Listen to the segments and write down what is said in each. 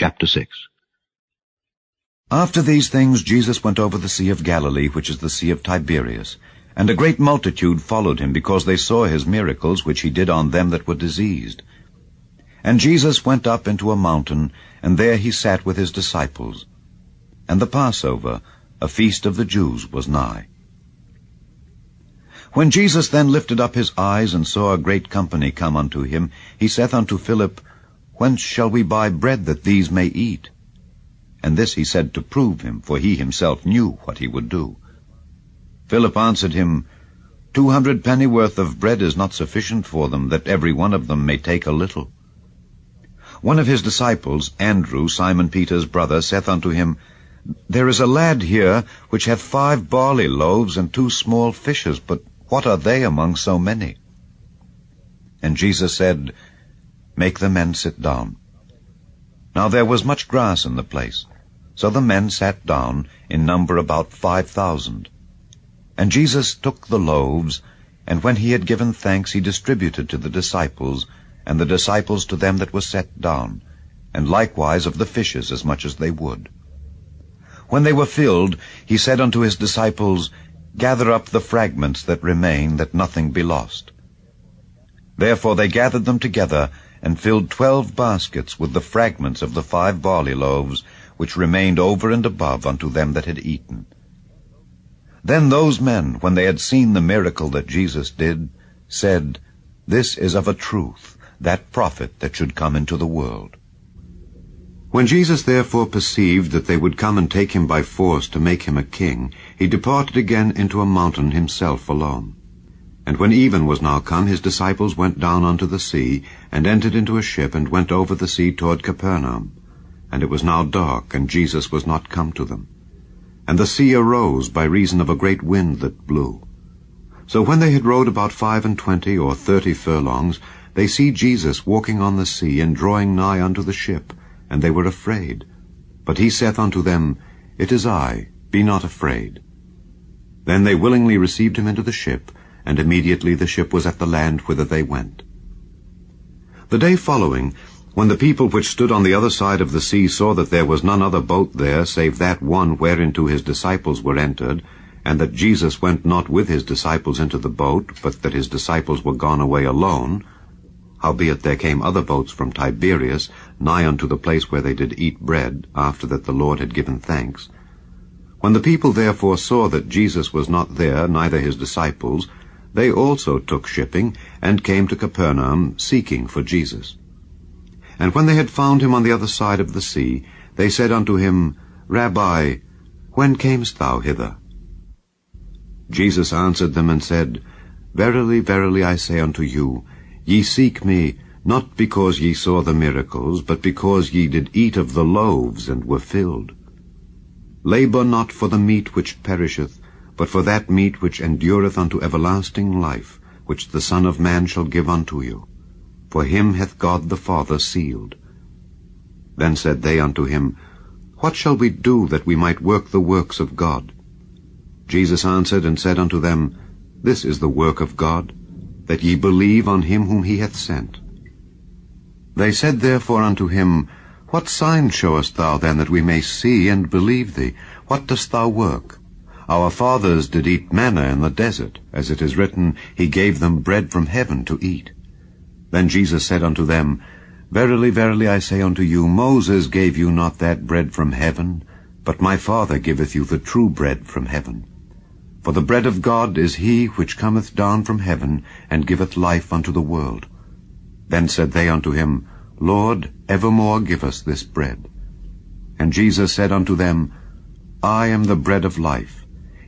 Chapter 6. After these things Jesus went over the Sea of Galilee, which is the Sea of Tiberias, and a great multitude followed him, because they saw his miracles which he did on them that were diseased. And Jesus went up into a mountain, and there he sat with his disciples. And the Passover, a feast of the Jews, was nigh. When Jesus then lifted up his eyes, and saw a great company come unto him, he saith unto Philip, Whence shall we buy bread that these may eat? And this he said to prove him, for he himself knew what he would do. Philip answered him, 200 pennyworth of bread is not sufficient for them, that every one of them may take a little. One of his disciples, Andrew, Simon Peter's brother, saith unto him, There is a lad here which hath 5 barley loaves and 2 small fishes, but what are they among so many? And Jesus said, Make the men sit down. Now there was much grass in the place. So the men sat down, in number about 5,000. And Jesus took the loaves, and when he had given thanks, he distributed to the disciples, and the disciples to them that were set down, and likewise of the fishes as much as they would. When they were filled, he said unto his disciples, Gather up the fragments that remain, that nothing be lost. Therefore they gathered them together, and filled 12 baskets with the fragments of the 5 barley loaves, which remained over and above unto them that had eaten. Then those men, when they had seen the miracle that Jesus did, said, This is of a truth that prophet that should come into the world. When Jesus therefore perceived that they would come and take him by force to make him a king, he departed again into a mountain himself alone. And when even was now come, his disciples went down unto the sea, and entered into a ship, and went over the sea toward Capernaum. And it was now dark, and Jesus was not come to them. And the sea arose by reason of a great wind that blew. So when they had rowed about 25 or 30 furlongs, they see Jesus walking on the sea, and drawing nigh unto the ship, and they were afraid. But he saith unto them, It is I, be not afraid. Then they willingly received him into the ship, and immediately the ship was at the land whither they went. The day following, when the people which stood on the other side of the sea saw that there was none other boat there, save that one whereinto his disciples were entered, and that Jesus went not with his disciples into the boat, but that his disciples were gone away alone, howbeit there came other boats from Tiberias, nigh unto the place where they did eat bread, after that the Lord had given thanks. When the people therefore saw that Jesus was not there, neither his disciples, they also took shipping, and came to Capernaum, seeking for Jesus. And when they had found him on the other side of the sea, they said unto him, Rabbi, when camest thou hither? Jesus answered them and said, Verily, verily, I say unto you, ye seek me, not because ye saw the miracles, but because ye did eat of the loaves, and were filled. Labor not for the meat which perisheth, but for that meat which endureth unto everlasting life, which the Son of Man shall give unto you. For him hath God the Father sealed. Then said they unto him, What shall we do that we might work the works of God? Jesus answered and said unto them, This is the work of God, that ye believe on him whom he hath sent. They said therefore unto him, What sign showest thou then, that we may see and believe thee? What dost thou work? Our fathers did eat manna in the desert, as it is written, He gave them bread from heaven to eat. Then Jesus said unto them, Verily, verily, I say unto you, Moses gave you not that bread from heaven, but my Father giveth you the true bread from heaven. For the bread of God is he which cometh down from heaven, and giveth life unto the world. Then said they unto him, Lord, evermore give us this bread. And Jesus said unto them, I am the bread of life.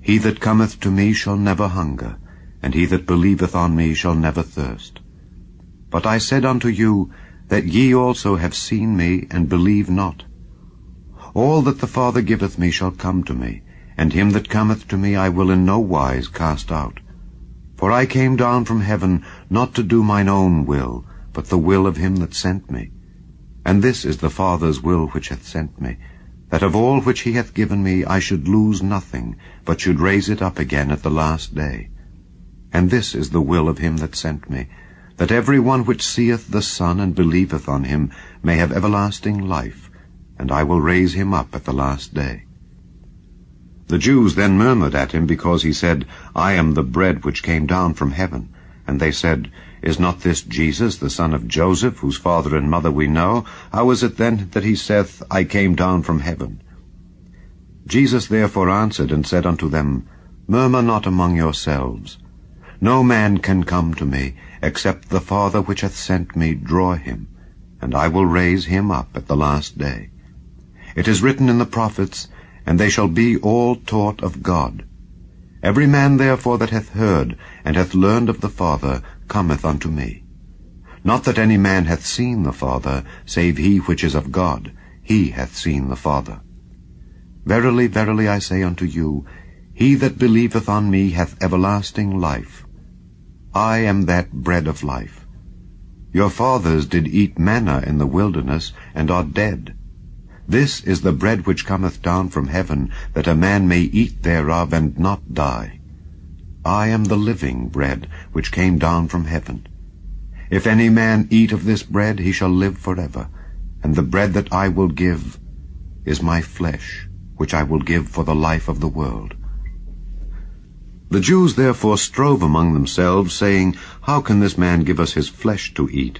He that cometh to me shall never hunger, and he that believeth on me shall never thirst. But I said unto you, that ye also have seen me, and believe not. All that the Father giveth me shall come to me, and him that cometh to me I will in no wise cast out. For I came down from heaven not to do mine own will, but the will of him that sent me. And this is the Father's will which hath sent me, that of all which he hath given me I should lose nothing, but should raise it up again at the last day. And this is the will of him that sent me, that every one which seeth the Son and believeth on him may have everlasting life, and I will raise him up at the last day." The Jews then murmured at him, because he said, "I am the bread which came down from heaven." And they said, "Is not this Jesus, the son of Joseph, whose father and mother we know? How is it then that he saith, I came down from heaven?" Jesus therefore answered and said unto them, "Murmur not among yourselves. No man can come to me, except the Father which hath sent me draw him, and I will raise him up at the last day. It is written in the prophets, and they shall be all taught of God. Every man therefore that hath heard and hath learned of the Father cometh unto me. Not that any man hath seen the Father, save he which is of God, he hath seen the Father. Verily, verily, I say unto you, he that believeth on me hath everlasting life. I am that bread of life. Your fathers did eat manna in the wilderness, and are dead. This is the bread which cometh down from heaven, that a man may eat thereof and not die. I am the living bread which came down from heaven. If any man eat of this bread, he shall live forever. And the bread that I will give is my flesh, which I will give for the life of the world." The Jews therefore strove among themselves, saying, "How can this man give us his flesh to eat?"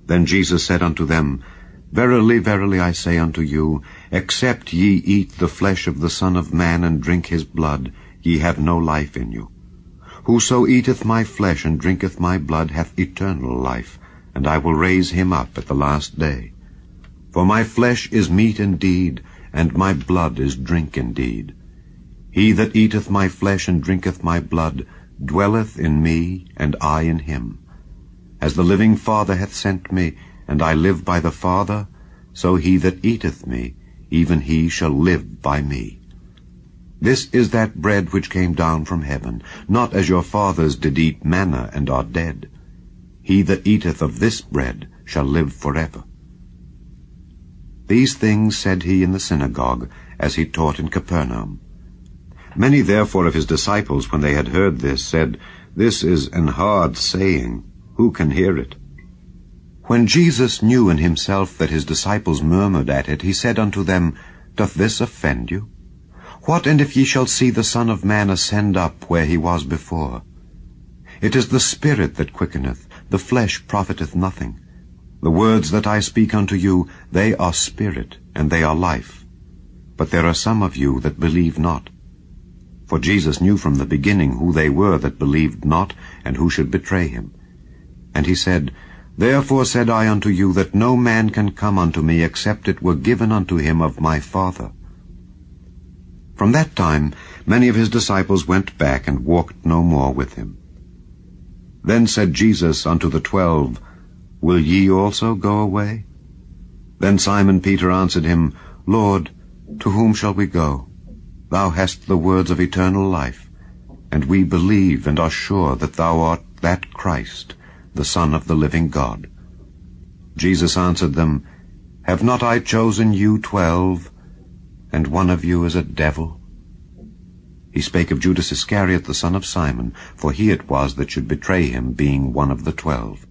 Then Jesus said unto them, "Verily, verily, I say unto you, except ye eat the flesh of the Son of Man and drink his blood, ye have no life in you. Whoso eateth my flesh and drinketh my blood hath eternal life, and I will raise him up at the last day. For my flesh is meat indeed, and my blood is drink indeed. He that eateth my flesh and drinketh my blood dwelleth in me, and I in him. As the living Father hath sent me, and I live by the Father, so he that eateth me, even he shall live by me. This is that bread which came down from heaven, not as your fathers did eat manna and are dead. He that eateth of this bread shall live forever." These things said he in the synagogue, as he taught in Capernaum. Many therefore of his disciples, when they had heard this, said, "This is an hard saying. Who can hear it?" When Jesus knew in himself that his disciples murmured at it, he said unto them, "Doth this offend you? What and if ye shall see the Son of Man ascend up where he was before? It is the Spirit that quickeneth, the flesh profiteth nothing. The words that I speak unto you, they are spirit, and they are life. But there are some of you that believe not." For Jesus knew from the beginning who they were that believed not, and who should betray him. And he said, "Therefore said I unto you, that no man can come unto me, except it were given unto him of my Father." From that time many of his disciples went back, and walked no more with him. Then said Jesus unto the 12, "Will ye also go away?" Then Simon Peter answered him, "Lord, to whom shall we go? Thou hast the words of eternal life, and we believe and are sure that thou art that Christ, the Son of the living God." Jesus answered them, "Have not I chosen you 12, and one of you is a devil?" He spake of Judas Iscariot, the son of Simon, for he it was that should betray him, being one of the 12.